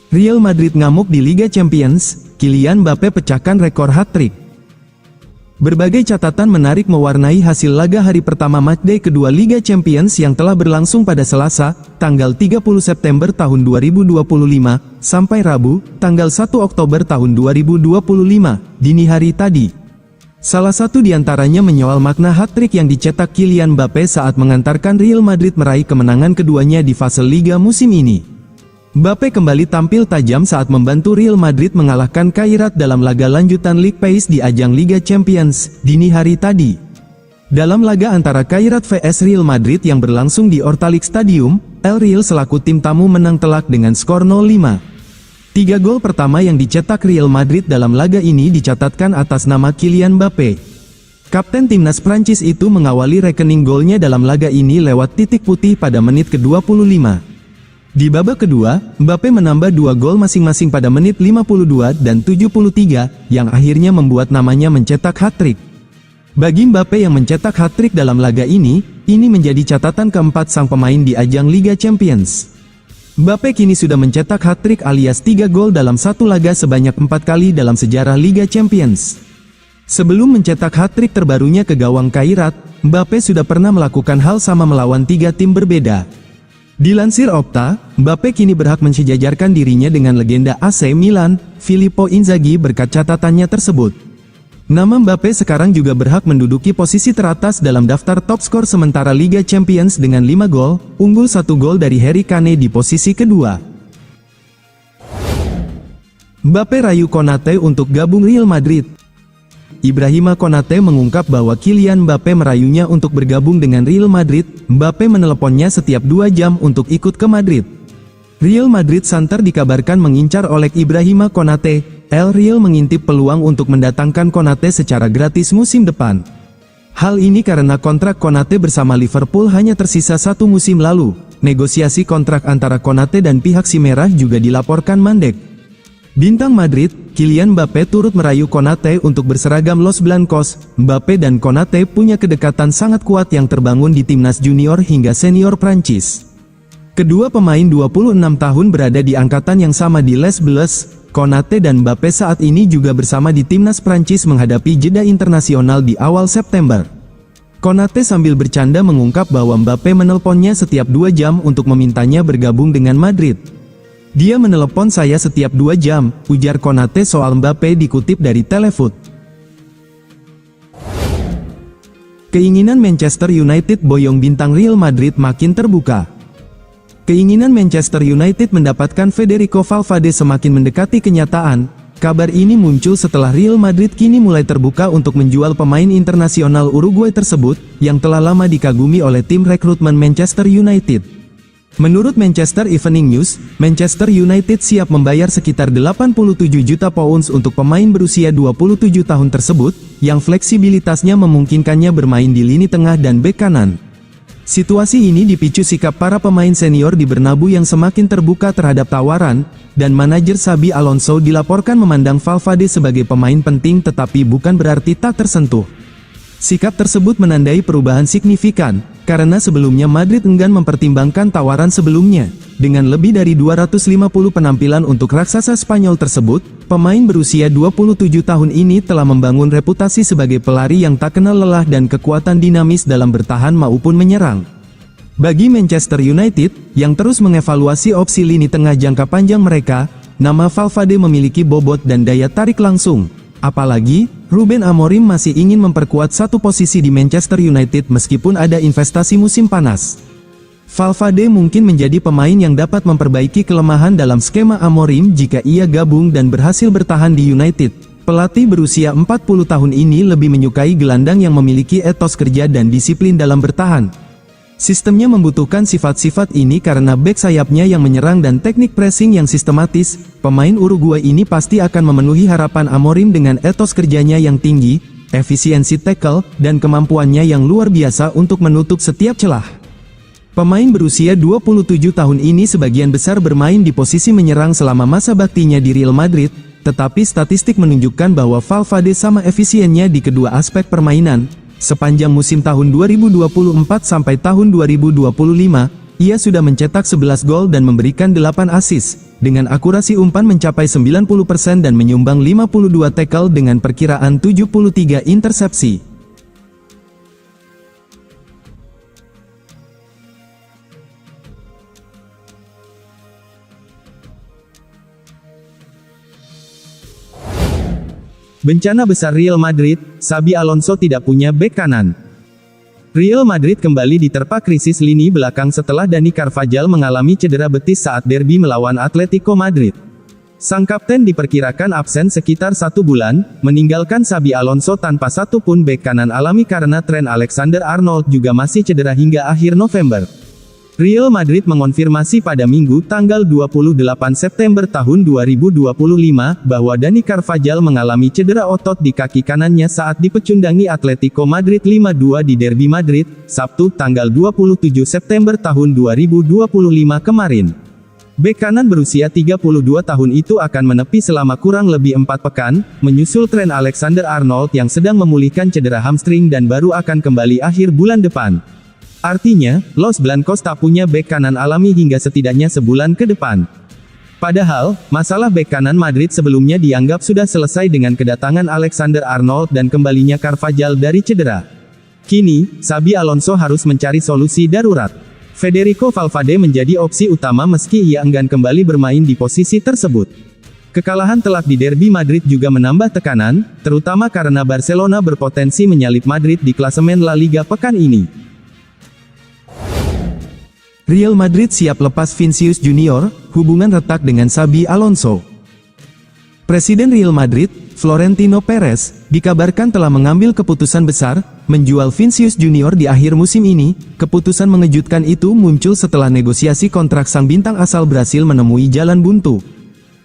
Real Madrid ngamuk di Liga Champions, Kylian Mbappé pecahkan rekor hat-trick. Berbagai catatan menarik mewarnai hasil laga hari pertama matchday kedua Liga Champions yang telah berlangsung pada Selasa, tanggal 30 September tahun 2025, sampai Rabu, tanggal 1 Oktober tahun 2025, dini hari tadi. Salah satu diantaranya menyoal makna hat-trick yang dicetak Kylian Mbappé saat mengantarkan Real Madrid meraih kemenangan keduanya di fase Liga musim ini. Mbappé kembali tampil tajam saat membantu Real Madrid mengalahkan Kairat dalam laga lanjutan League Pace di ajang Liga Champions, dini hari tadi. Dalam laga antara Kairat vs Real Madrid yang berlangsung di Ortalik Stadium, El Real selaku tim tamu menang telak dengan skor 0-5. 3 gol pertama yang dicetak Real Madrid dalam laga ini dicatatkan atas nama Kylian Mbappé. Kapten timnas Prancis itu mengawali rekening golnya dalam laga ini lewat titik putih pada menit ke-25. Di babak kedua, Mbappé menambah 2 gol masing-masing pada menit 52 dan 73, yang akhirnya membuat namanya mencetak hat-trick. Bagi Mbappé yang mencetak hat-trick dalam laga ini menjadi catatan keempat sang pemain di ajang Liga Champions. Mbappé kini sudah mencetak hat-trick alias 3 gol dalam satu laga sebanyak 4 kali dalam sejarah Liga Champions. Sebelum mencetak hat-trick terbarunya ke gawang Kairat, Mbappé sudah pernah melakukan hal sama melawan 3 tim berbeda. Dilansir Opta, Mbappé kini berhak mensejajarkan dirinya dengan legenda AC Milan, Filippo Inzaghi berkat catatannya tersebut. Nama Mbappé sekarang juga berhak menduduki posisi teratas dalam daftar top skor sementara Liga Champions dengan 5 gol, unggul 1 gol dari Harry Kane di posisi kedua. Mbappé rayu Konate untuk gabung Real Madrid. Ibrahima Konate mengungkap bahwa Kylian Mbappé merayunya untuk bergabung dengan Real Madrid. Mbappé meneleponnya setiap 2 jam untuk ikut ke Madrid. Real Madrid santer dikabarkan mengincar oleh Ibrahima Konate. El Real mengintip peluang untuk mendatangkan Konate secara gratis musim depan. Hal ini karena kontrak Konate bersama Liverpool hanya tersisa 1 musim lalu. Negosiasi kontrak antara Konate dan pihak si merah juga dilaporkan mandek. Bintang Madrid, Kylian Mbappé turut merayu Konate untuk berseragam Los Blancos. Mbappé dan Konate punya kedekatan sangat kuat yang terbangun di timnas junior hingga senior Prancis. Kedua pemain 26 tahun berada di angkatan yang sama di Les Bleus. Konate dan Mbappé saat ini juga bersama di timnas Prancis menghadapi jeda internasional di awal September. Konate sambil bercanda mengungkap bahwa Mbappé menelponnya setiap 2 jam untuk memintanya bergabung dengan Madrid. Dia menelepon saya setiap 2 jam, ujar Konate soal Mbappé dikutip dari Telefoot. Keinginan Manchester United boyong bintang Real Madrid makin terbuka. Keinginan Manchester United mendapatkan Federico Valverde semakin mendekati kenyataan. Kabar ini muncul setelah Real Madrid kini mulai terbuka untuk menjual pemain internasional Uruguay tersebut, yang telah lama dikagumi oleh tim rekrutmen Manchester United. Menurut Manchester Evening News, Manchester United siap membayar sekitar 87 juta pounds untuk pemain berusia 27 tahun tersebut, yang fleksibilitasnya memungkinkannya bermain di lini tengah dan bek kanan. Situasi ini dipicu sikap para pemain senior di Bernabeu yang semakin terbuka terhadap tawaran, dan manajer Xabi Alonso dilaporkan memandang Valverde sebagai pemain penting tetapi bukan berarti tak tersentuh. Sikap tersebut menandai perubahan signifikan, karena sebelumnya Madrid enggan mempertimbangkan tawaran sebelumnya. Dengan lebih dari 250 penampilan untuk raksasa Spanyol tersebut, pemain berusia 27 tahun ini telah membangun reputasi sebagai pelari yang tak kenal lelah dan kekuatan dinamis dalam bertahan maupun menyerang. Bagi Manchester United, yang terus mengevaluasi opsi lini tengah jangka panjang mereka, nama Valverde memiliki bobot dan daya tarik langsung. Apalagi, Ruben Amorim masih ingin memperkuat satu posisi di Manchester United meskipun ada investasi musim panas. Valverde mungkin menjadi pemain yang dapat memperbaiki kelemahan dalam skema Amorim jika ia gabung dan berhasil bertahan di United. Pelatih berusia 40 tahun ini lebih menyukai gelandang yang memiliki etos kerja dan disiplin dalam bertahan. Sistemnya membutuhkan sifat-sifat ini karena bek sayapnya yang menyerang dan teknik pressing yang sistematis. Pemain Uruguay ini pasti akan memenuhi harapan Amorim dengan etos kerjanya yang tinggi, efisiensi tackle, dan kemampuannya yang luar biasa untuk menutup setiap celah. Pemain berusia 27 tahun ini sebagian besar bermain di posisi menyerang selama masa baktinya di Real Madrid, tetapi statistik menunjukkan bahwa Valverde sama efisiennya di kedua aspek permainan. Sepanjang musim tahun 2024 sampai tahun 2025, Ia sudah mencetak 11 gol dan memberikan 8 assist, dengan akurasi umpan mencapai 90% dan menyumbang 52 tackle dengan perkiraan 73 intersepsi. Bencana besar Real Madrid, Xabi Alonso tidak punya bek kanan. Real Madrid kembali diterpa krisis lini belakang setelah Dani Carvajal mengalami cedera betis saat derby melawan Atletico Madrid. Sang kapten diperkirakan absen sekitar 1 bulan, meninggalkan Xabi Alonso tanpa satu pun bek kanan alami karena Trent Alexander-Arnold juga masih cedera hingga akhir November. Real Madrid mengonfirmasi pada Minggu tanggal 28 September tahun 2025 bahwa Dani Carvajal mengalami cedera otot di kaki kanannya saat dipecundangi Atletico Madrid 5-2 di Derby Madrid, Sabtu tanggal 27 September tahun 2025 kemarin. Bek kanan berusia 32 tahun itu akan menepi selama kurang lebih 4 pekan, menyusul Trent Alexander-Arnold yang sedang memulihkan cedera hamstring dan baru akan kembali akhir bulan depan. Artinya, Los Blancos tak punya bek kanan alami hingga setidaknya sebulan ke depan. Padahal, masalah bek kanan Madrid sebelumnya dianggap sudah selesai dengan kedatangan Alexander-Arnold dan kembalinya Carvajal dari cedera. Kini, Xabi Alonso harus mencari solusi darurat. Federico Valverde menjadi opsi utama meski ia enggan kembali bermain di posisi tersebut. Kekalahan telak di Derby Madrid juga menambah tekanan, terutama karena Barcelona berpotensi menyalip Madrid di klasemen La Liga pekan ini. Real Madrid siap lepas Vinicius Junior, hubungan retak dengan Xabi Alonso. Presiden Real Madrid, Florentino Perez, dikabarkan telah mengambil keputusan besar, menjual Vinicius Junior di akhir musim ini. Keputusan mengejutkan itu muncul setelah negosiasi kontrak sang bintang asal Brasil menemui jalan buntu.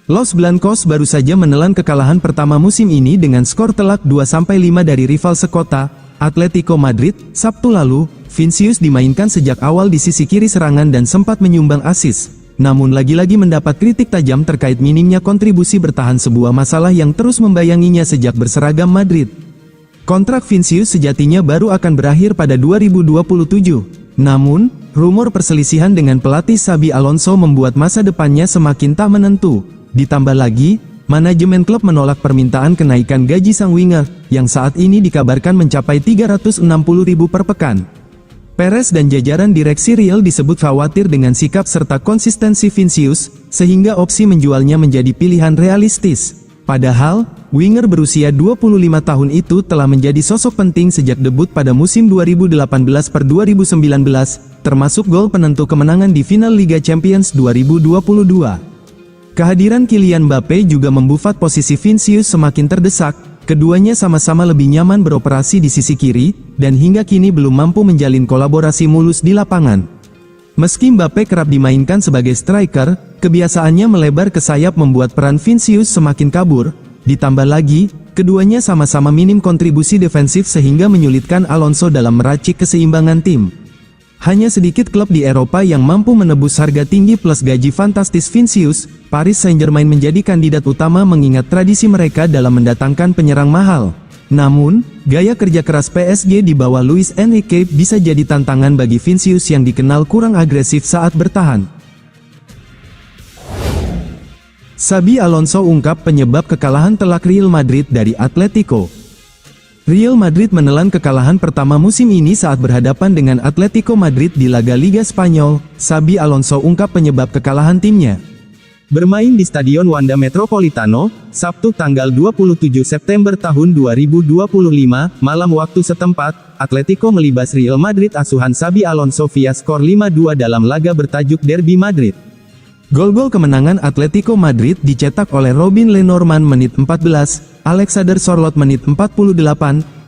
Los Blancos baru saja menelan kekalahan pertama musim ini dengan skor telak 2-5 dari rival sekota, Atletico Madrid, Sabtu lalu. Vinicius dimainkan sejak awal di sisi kiri serangan dan sempat menyumbang assist, namun lagi-lagi mendapat kritik tajam terkait minimnya kontribusi bertahan, sebuah masalah yang terus membayanginya sejak berseragam Madrid. Kontrak Vinicius sejatinya baru akan berakhir pada 2027, namun, rumor perselisihan dengan pelatih Xabi Alonso membuat masa depannya semakin tak menentu. Ditambah lagi, manajemen klub menolak permintaan kenaikan gaji sang winger, yang saat ini dikabarkan mencapai 360.000 per pekan. Perez dan jajaran direksi Real disebut khawatir dengan sikap serta konsistensi Vinicius, sehingga opsi menjualnya menjadi pilihan realistis. Padahal, winger berusia 25 tahun itu telah menjadi sosok penting sejak debut pada musim 2018-2019, termasuk gol penentu kemenangan di final Liga Champions 2022. Kehadiran Kylian Mbappe juga membuat posisi Vinicius semakin terdesak. Keduanya sama-sama lebih nyaman beroperasi di sisi kiri, dan hingga kini belum mampu menjalin kolaborasi mulus di lapangan. Meski Mbappe kerap dimainkan sebagai striker, kebiasaannya melebar ke sayap membuat peran Vinicius semakin kabur. Ditambah lagi, keduanya sama-sama minim kontribusi defensif sehingga menyulitkan Alonso dalam meracik keseimbangan tim. Hanya sedikit klub di Eropa yang mampu menebus harga tinggi plus gaji fantastis Vinicius. Paris Saint-Germain menjadi kandidat utama mengingat tradisi mereka dalam mendatangkan penyerang mahal. Namun, gaya kerja keras PSG di bawah Luis Enrique bisa jadi tantangan bagi Vinicius yang dikenal kurang agresif saat bertahan. Xabi Alonso ungkap penyebab kekalahan telak Real Madrid dari Atletico. Real Madrid menelan kekalahan pertama musim ini saat berhadapan dengan Atletico Madrid di laga Liga Spanyol. Xabi Alonso ungkap penyebab kekalahan timnya. Bermain di Stadion Wanda Metropolitano, Sabtu tanggal 27 September tahun 2025, malam waktu setempat, Atletico melibas Real Madrid asuhan Xabi Alonso via skor 5-2 dalam laga bertajuk Derby Madrid. Gol-gol kemenangan Atletico Madrid dicetak oleh Robin Lenormand menit 14, Alexander Sørloth menit 48,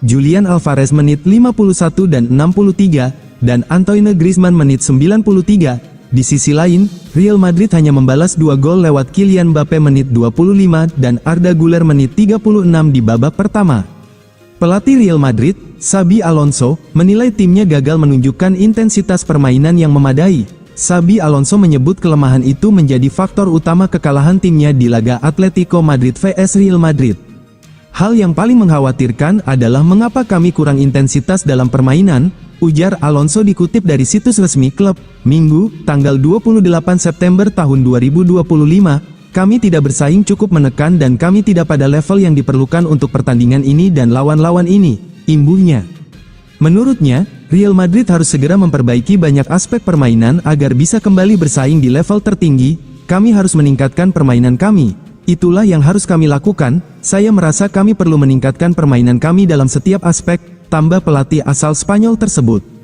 Julian Alvarez menit 51 dan 63, dan Antoine Griezmann menit 93. Di sisi lain, Real Madrid hanya membalas 2 gol lewat Kylian Mbappe menit 25 dan Arda Güler menit 36 di babak pertama. Pelatih Real Madrid, Xabi Alonso, menilai timnya gagal menunjukkan intensitas permainan yang memadai. Xabi Alonso menyebut kelemahan itu menjadi faktor utama kekalahan timnya di laga Atletico Madrid vs Real Madrid. Hal yang paling mengkhawatirkan adalah mengapa kami kurang intensitas dalam permainan, ujar Alonso dikutip dari situs resmi klub. Minggu, tanggal 28 September tahun 2025, kami tidak bersaing cukup menekan dan kami tidak pada level yang diperlukan untuk pertandingan ini dan lawan-lawan ini, imbuhnya. Menurutnya, Real Madrid harus segera memperbaiki banyak aspek permainan agar bisa kembali bersaing di level tertinggi. Kami harus meningkatkan permainan kami. Itulah yang harus kami lakukan. Saya merasa kami perlu meningkatkan permainan kami dalam setiap aspek, tambah pelatih asal Spanyol tersebut.